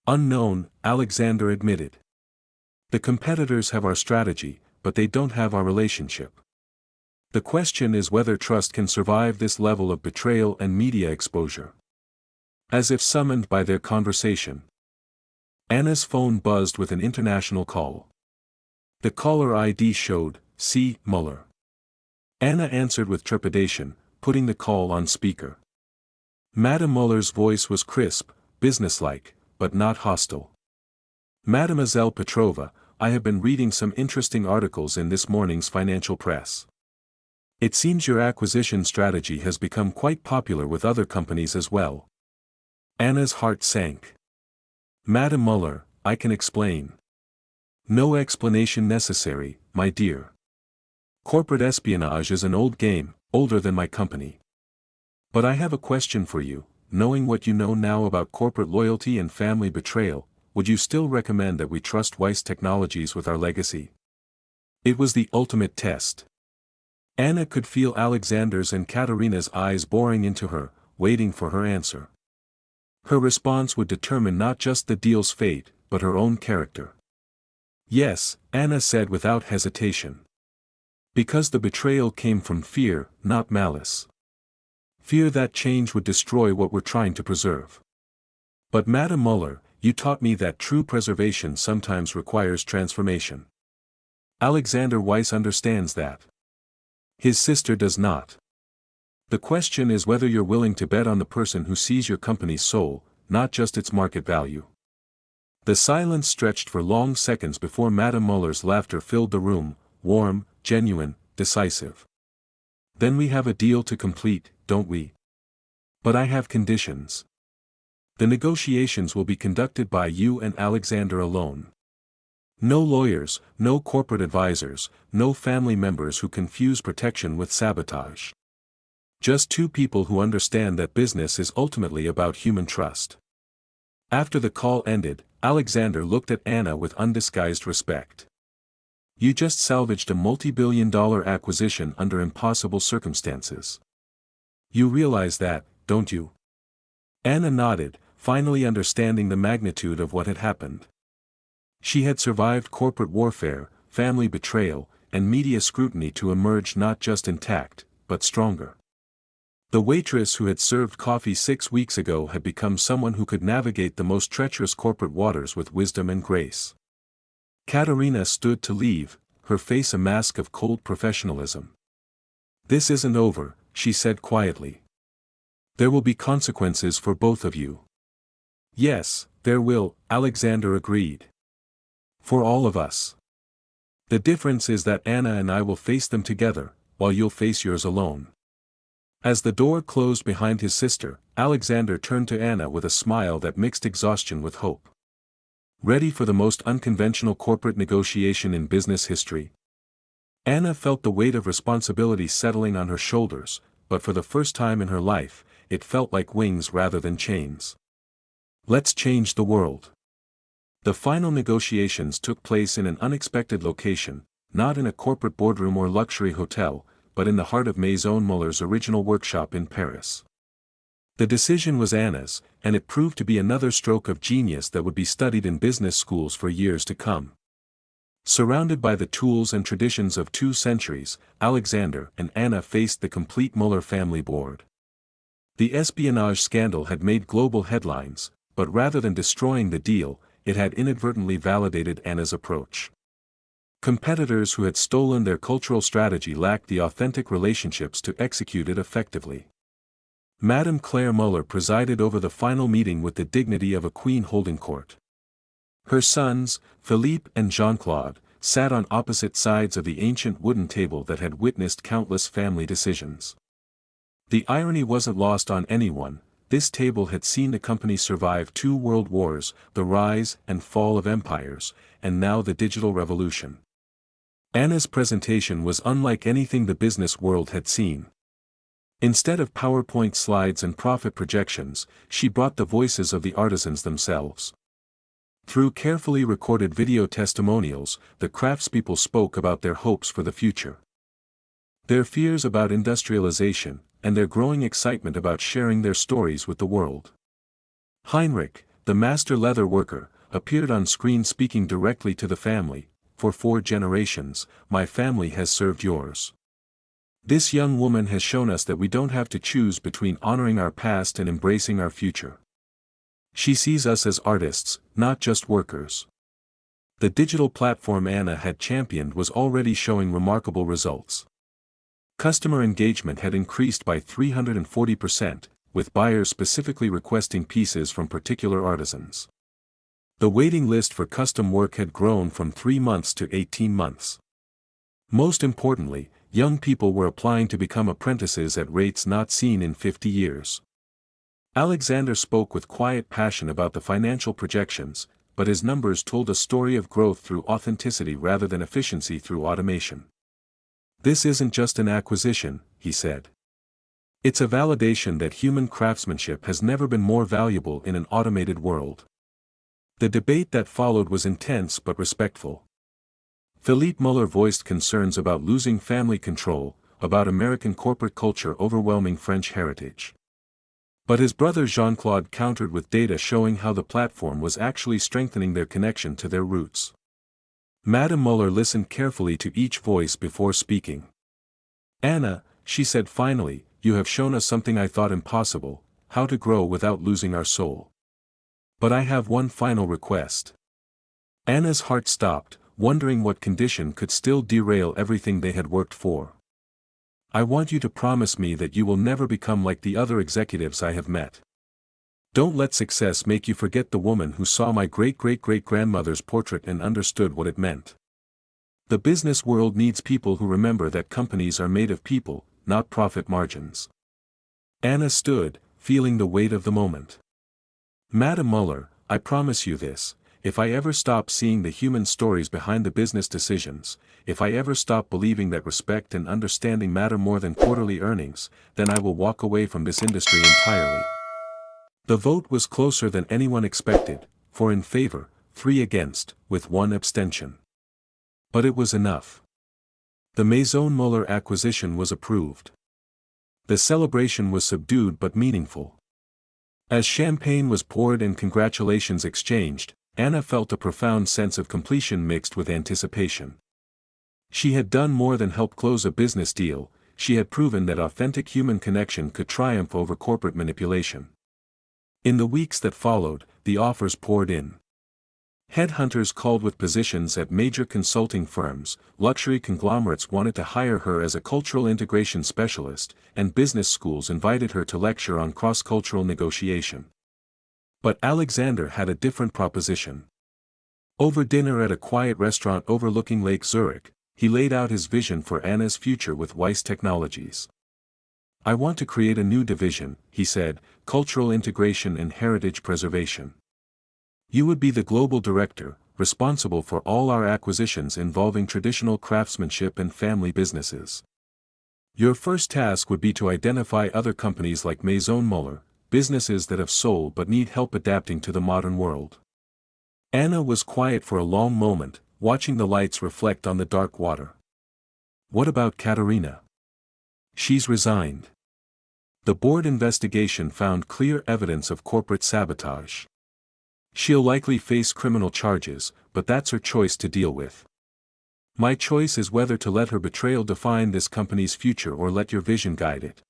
A: "Unknown," Alexander admitted. "The competitors have our strategy, but they don't have our relationship. The question is whether trust can survive this level of betrayal and media exposure." As if summoned by their conversation, Anna's phone buzzed with an international call. The caller ID showed, C. Muller. Anna answered with trepidation, putting the call on speaker. Madame Muller's voice was crisp, businesslike, but not hostile. "Mademoiselle Petrova, I have been reading some interesting articles in this morning's financial press. It seems your acquisition strategy has become quite popular with other companies as well." Anna's heart sank. "Madame Muller, I can explain." "No explanation necessary, my dear. Corporate espionage is an old game, older than my company. But I have a question for you. Knowing what you know now about corporate loyalty and family betrayal, would you still recommend that we trust Weiss Technologies with our legacy? It was the ultimate test. Anna could feel Alexander's and Katerina's eyes boring into her, waiting for her answer. Her response would determine not just the deal's fate, but her own character. Yes, Anna said without hesitation. Because the betrayal came from fear, not malice. Fear that change would destroy what we're trying to preserve. But Madame Muller, you taught me that true preservation sometimes requires transformation. Alexander Weiss understands that. His sister does not. The question is whether you're willing to bet on the person who sees your company's soul, not just its market value. The silence stretched for long seconds before Madame Muller's laughter filled the room, warm, genuine, decisive. Then we have a deal to complete, don't we? But I have conditions. The negotiations will be conducted by you and Alexander alone. No lawyers, no corporate advisors, no family members who confuse protection with sabotage. Just two people who understand that business is ultimately about human trust. After the call ended, Alexander looked at Anna with undisguised respect. You just salvaged a multi-billion-dollar acquisition under impossible circumstances. You realize that, don't you? Anna nodded, finally understanding the magnitude of what had happened. She had survived corporate warfare, family betrayal, and media scrutiny to emerge not just intact, but stronger. The waitress who had served coffee 6 weeks ago had become someone who could navigate the most treacherous corporate waters with wisdom and grace. Katerina stood to leave, her face a mask of cold professionalism. This isn't over, she said quietly. There will be consequences for both of you. Yes, there will, Alexander agreed. For all of us. The difference is that Anna and I will face them together, while you'll face yours alone. As the door closed behind his sister, Alexander turned to Anna with a smile that mixed exhaustion with hope. Ready for the most unconventional corporate negotiation in business history? Anna felt the weight of responsibility settling on her shoulders, but for the first time in her life, it felt like wings rather than chains. Let's change the world. The final negotiations took place in an unexpected location, not in a corporate boardroom or luxury hotel, but in the heart of Maison Muller's original workshop in Paris. The decision was Anna's, and it proved to be another stroke of genius that would be studied in business schools for years to come. Surrounded by the tools and traditions of 2 centuries, Alexander and Anna faced the complete Muller family board. The espionage scandal had made global headlines, but rather than destroying the deal, it had inadvertently validated Anna's approach. Competitors who had stolen their cultural strategy lacked the authentic relationships to execute it effectively. Madame Claire Muller presided over the final meeting with the dignity of a queen holding court. Her sons, Philippe and Jean-Claude, sat on opposite sides of the ancient wooden table that had witnessed countless family decisions. The irony wasn't lost on anyone. This table had seen the company survive 2 world wars, the rise and fall of empires, and now the digital revolution. Anna's presentation was unlike anything the business world had seen. Instead of PowerPoint slides and profit projections, she brought the voices of the artisans themselves. Through carefully recorded video testimonials, the craftspeople spoke about their hopes for the future. Their fears about industrialization, and their growing excitement about sharing their stories with the world. Heinrich, the master leather worker, appeared on screen speaking directly to the family. For 4 generations, my family has served yours. This young woman has shown us that we don't have to choose between honoring our past and embracing our future. She sees us as artists, not just workers. The digital platform Anna had championed was already showing remarkable results. Customer engagement had increased by 340%, with buyers specifically requesting pieces from particular artisans. The waiting list for custom work had grown from 3 months to 18 months. Most importantly, young people were applying to become apprentices at rates not seen in 50 years. Alexander spoke with quiet passion about the financial projections, but his numbers told a story of growth through authenticity rather than efficiency through automation. "This isn't just an acquisition," he said. "It's a validation that human craftsmanship has never been more valuable in an automated world." The debate that followed was intense but respectful. Philippe Muller voiced concerns about losing family control, about American corporate culture overwhelming French heritage. But his brother Jean-Claude countered with data showing how the platform was actually strengthening their connection to their roots. Madame Muller listened carefully to each voice before speaking. "Anna," she said finally, "you have shown us something I thought impossible, how to grow without losing our soul. But I have one final request." Anna's heart stopped, wondering what condition could still derail everything they had worked for. "I want you to promise me that you will never become like the other executives I have met. Don't let success make you forget the woman who saw my great-great-great-grandmother's portrait and understood what it meant. The business world needs people who remember that companies are made of people, not profit margins." Anna stood, feeling the weight of the moment. "Madame Muller, I promise you this, if I ever stop seeing the human stories behind the business decisions, if I ever stop believing that respect and understanding matter more than quarterly earnings, then I will walk away from this industry entirely." The vote was closer than anyone expected, 4 in favor, 3 against, with 1 abstention. But it was enough. The Maison Muller acquisition was approved. The celebration was subdued but meaningful. As champagne was poured and congratulations exchanged, Anna felt a profound sense of completion mixed with anticipation. She had done more than help close a business deal, she had proven that authentic human connection could triumph over corporate manipulation. In the weeks that followed, the offers poured in. Headhunters called with positions at major consulting firms, luxury conglomerates wanted to hire her as a cultural integration specialist, and business schools invited her to lecture on cross-cultural negotiation. But Alexander had a different proposition. Over dinner at a quiet restaurant overlooking Lake Zurich, he laid out his vision for Anna's future with Weiss Technologies. "I want to create a new division," he said, "cultural integration and heritage preservation. You would be the global director, responsible for all our acquisitions involving traditional craftsmanship and family businesses. Your first task would be to identify other companies like Maison Muller, businesses that have soul but need help adapting to the modern world." Anna was quiet for a long moment, watching the lights reflect on the dark water. "What about Katerina?" "She's resigned. The board investigation found clear evidence of corporate sabotage. She'll likely face criminal charges, but that's her choice to deal with. My choice is whether to let her betrayal define this company's future or let your vision guide it."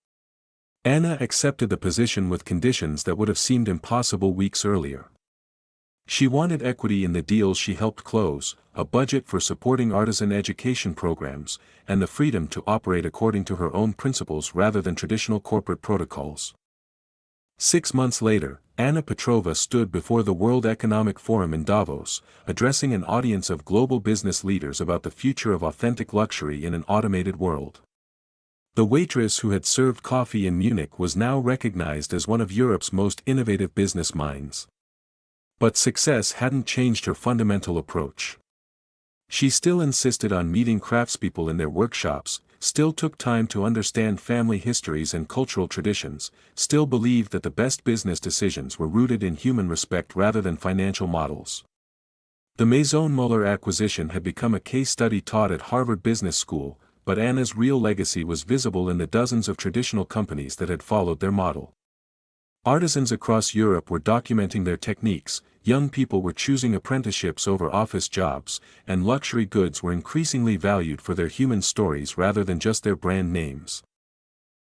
A: Anna accepted the position with conditions that would have seemed impossible weeks earlier. She wanted equity in the deals she helped close, a budget for supporting artisan education programs, and the freedom to operate according to her own principles rather than traditional corporate protocols. 6 months later, Anna Petrova stood before the World Economic Forum in Davos, addressing an audience of global business leaders about the future of authentic luxury in an automated world. The waitress who had served coffee in Munich was now recognized as one of Europe's most innovative business minds. But success hadn't changed her fundamental approach. She still insisted on meeting craftspeople in their workshops, still took time to understand family histories and cultural traditions, still believed that the best business decisions were rooted in human respect rather than financial models. The Maison Muller acquisition had become a case study taught at Harvard Business School, but Anna's real legacy was visible in the dozens of traditional companies that had followed their model. Artisans across Europe were documenting their techniques, young people were choosing apprenticeships over office jobs, and luxury goods were increasingly valued for their human stories rather than just their brand names.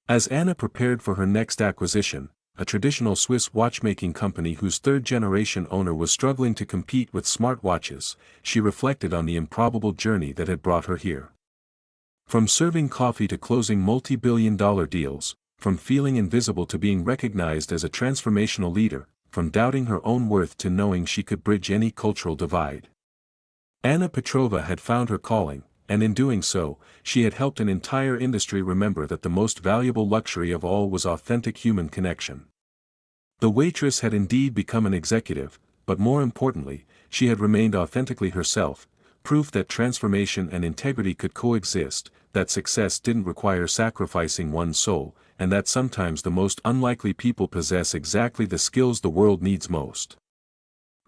A: As Anna prepared for her next acquisition, a traditional Swiss watchmaking company whose third-generation owner was struggling to compete with smartwatches, she reflected on the improbable journey that had brought her here. From serving coffee to closing multi-billion-dollar deals, from feeling invisible to being recognized as a transformational leader, from doubting her own worth to knowing she could bridge any cultural divide. Anna Petrova had found her calling, and in doing so, she had helped an entire industry remember that the most valuable luxury of all was authentic human connection. The waitress had indeed become an executive, but more importantly, she had remained authentically herself, proof that transformation and integrity could coexist, that success didn't require sacrificing one's soul, and that sometimes the most unlikely people possess exactly the skills the world needs most.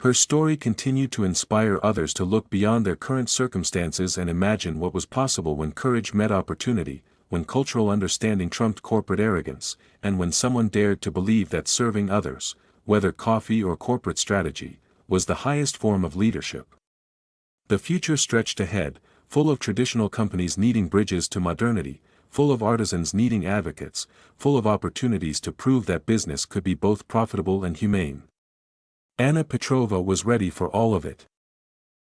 A: Her story continued to inspire others to look beyond their current circumstances and imagine what was possible when courage met opportunity, when cultural understanding trumped corporate arrogance, and when someone dared to believe that serving others, whether coffee or corporate strategy, was the highest form of leadership. The future stretched ahead, full of traditional companies needing bridges to modernity, full of artisans needing advocates, full of opportunities to prove that business could be both profitable and humane. Anna Petrova was ready for all of it.